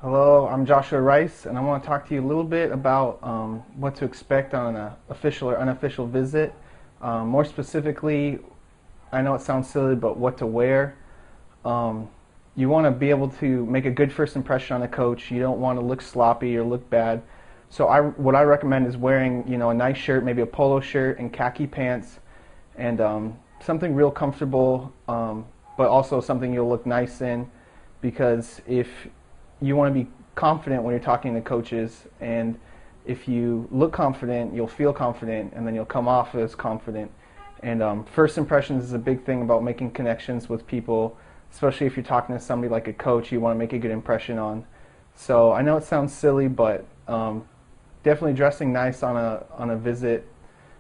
Hello, I'm Joshua Rice, and I want to talk to you a little bit about what to expect on an official or unofficial visit. More specifically, I know it sounds silly, but what to wear. You want to be able to make a good first impression on a coach. You don't want to look sloppy or look bad. So what I recommend is wearing, a nice shirt, maybe a polo shirt and khaki pants, and something real comfortable, but also something you'll look nice in, because if you want to be confident when you're talking to coaches, and if you look confident, you'll feel confident, and then you'll come off as confident. And first impressions is a big thing about making connections with people, especially if you're talking to somebody like a coach you want to make a good impression on. So I know it sounds silly, but definitely dressing nice on a visit,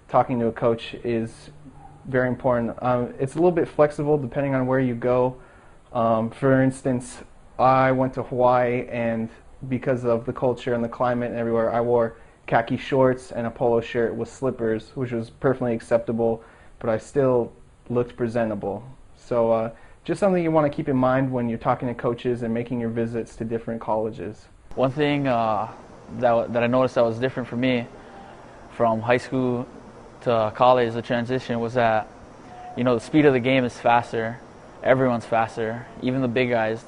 talking to a coach is very important. It's a little bit flexible depending on where you go. For instance, I went to Hawaii, and because of the culture and the climate and everywhere, I wore khaki shorts and a polo shirt with slippers, which was perfectly acceptable, but I still looked presentable. So just something you want to keep in mind when you're talking to coaches and making your visits to different colleges. One thing that I noticed that was different for me from high school to college, the transition, was that, the speed of the game is faster. Everyone's faster, even the big guys.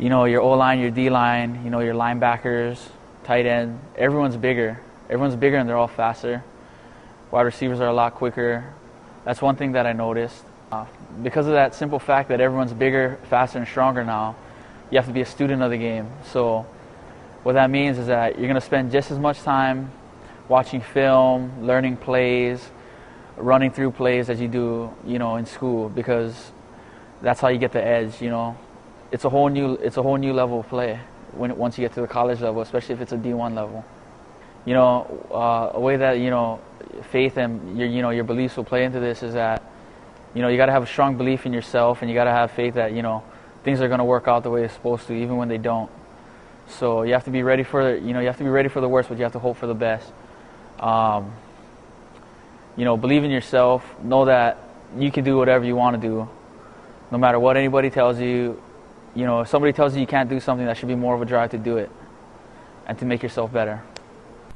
Your O-line, your D-line, your linebackers, tight end, everyone's bigger. Everyone's bigger and they're all faster. Wide receivers are a lot quicker. That's one thing that I noticed. Because of that simple fact that everyone's bigger, faster, and stronger now, you have to be a student of the game. So what that means is that you're going to spend just as much time watching film, learning plays, running through plays as you do, in school, because that's how you get the edge, It's a whole new level of play once you get to the college level, especially if it's a D1 level. A way that faith and your beliefs will play into this is that you got to have a strong belief in yourself, and you got to have faith that things are going to work out the way it's supposed to, even when they don't. So you have to be ready for the worst, but you have to hope for the best. Believe in yourself. Know that you can do whatever you want to do, no matter what anybody tells you. If somebody tells you can't do something, that should be more of a drive to do it and to make yourself better.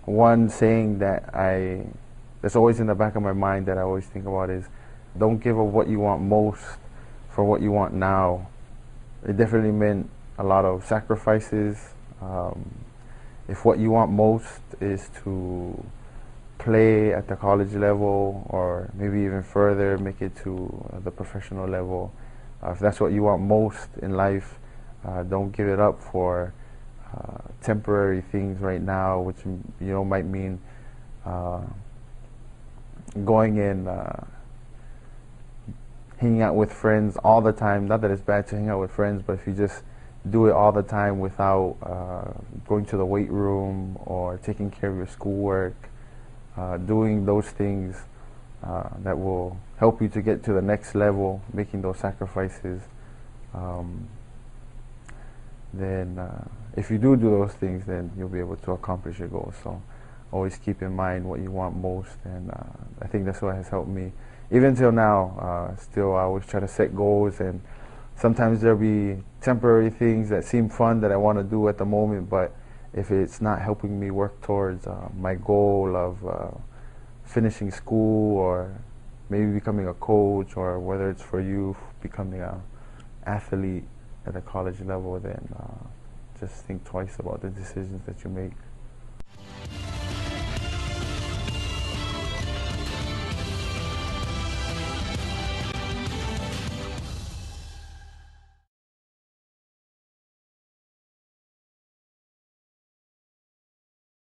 One saying that's always in the back of my mind that I always think about is, don't give up what you want most for what you want now. It definitely meant a lot of sacrifices. If what you want most is to play at the college level, or maybe even further, make it to the professional level, if that's what you want most in life, don't give it up for temporary things right now, which might mean going and hanging out with friends all the time. Not that it's bad to hang out with friends, but if you just do it all the time without going to the weight room or taking care of your schoolwork, doing those things that will help you to get to the next level, making those sacrifices, then if you do those things, then you'll be able to accomplish your goals. So always keep in mind what you want most, and I think that's what has helped me. Even till now, still I always try to set goals, and sometimes there'll be temporary things that seem fun that I want to do at the moment, but if it's not helping me work towards my goal of finishing school, or maybe becoming a coach, or whether it's for you becoming an athlete at a college level, then just think twice about the decisions that you make.